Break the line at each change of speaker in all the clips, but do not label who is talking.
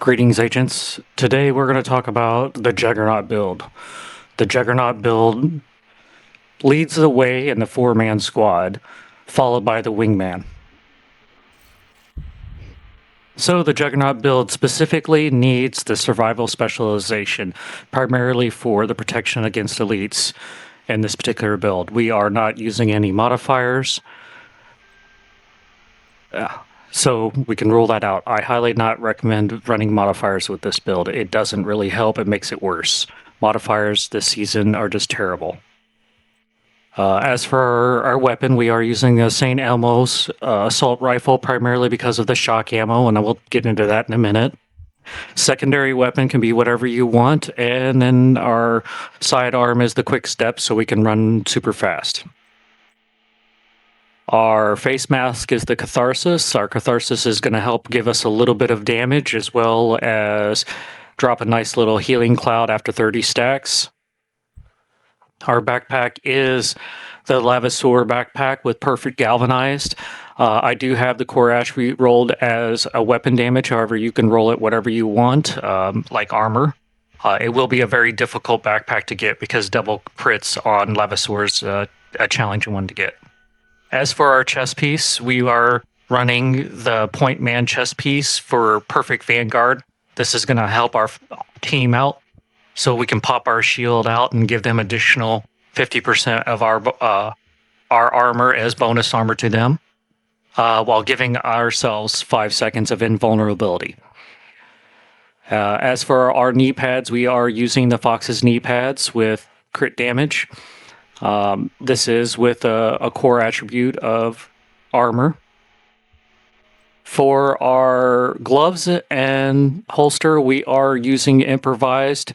Greetings, agents. Today we're going to talk about the Juggernaut build. The Juggernaut build leads the way in the four-man squad, followed by the wingman. So the Juggernaut build specifically needs the survival specialization, primarily for the protection against elites in this particular build. We are not using any modifiers. So we can rule that out. I highly not recommend running modifiers with this build. It doesn't really help. It makes it worse. Modifiers this season are just terrible. As for our weapon, we are using the St. Elmo's assault rifle primarily because of the shock ammo, and I will get into that in a minute. Secondary weapon can be whatever you want, and then our sidearm is the quick step so we can run super fast. Our face mask is the Catharsis. Our Catharsis is going to help give us a little bit of damage as well as drop a nice little healing cloud after 30 stacks. Our backpack is the Lavasaur backpack with perfect galvanized. I do have the core attribute rolled as a weapon damage. However, you can roll it whatever you want, like armor. It will be a very difficult backpack to get because double crits on Lavasaur's a challenging one to get. As for our chest piece, we are running the Point Man chest piece for perfect Vanguard. This is going to help our team out so we can pop our shield out and give them additional 50% of our armor as bonus armor to them, while giving ourselves 5 seconds of invulnerability. As for our knee pads, we are using the Fox's knee pads with crit damage. This is with a core attribute of armor. For our gloves and holster, we are using improvised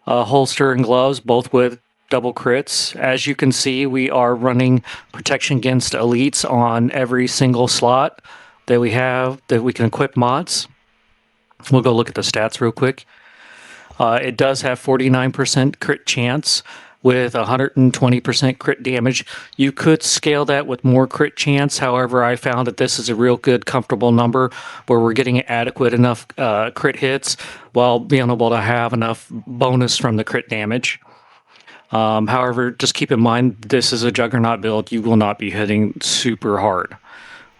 holster and gloves, both with double crits. As you can see, we are running protection against elites on every single slot that we have that we can equip mods. We'll go look at the stats real quick. It does have 49% crit chance with 120% crit damage. You could scale that with more crit chance. However, I found that this is a real good, comfortable number where we're getting adequate enough crit hits while being able to have enough bonus from the crit damage. However, just keep in mind, this is a Juggernaut build. You will not be hitting super hard.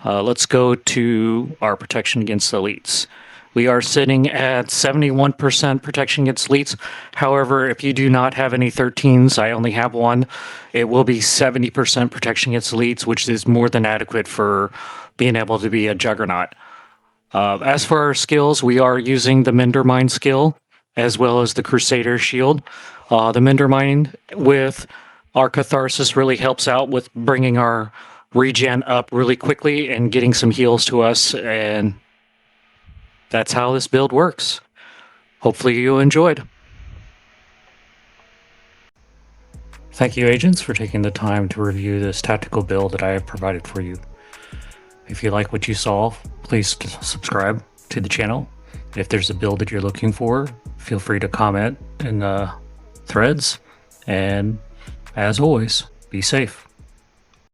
Let's go to our protection against elites. We are sitting at 71% protection against elites. However, if you do not have any 13s, I only have one, it will be 70% protection against elites, which is more than adequate for being able to be a Juggernaut. As for our skills, we are using the Mendermind skill as well as the Crusader shield. The Mendermind with our Catharsis really helps out with bringing our regen up really quickly and getting some heals to us, and that's how this build works. Hopefully you enjoyed. Thank you, agents, for taking the time to review this tactical build that I have provided for you. If you like what you saw, please subscribe to the channel. If there's a build that you're looking for, feel free to comment in the threads. And as always, be safe.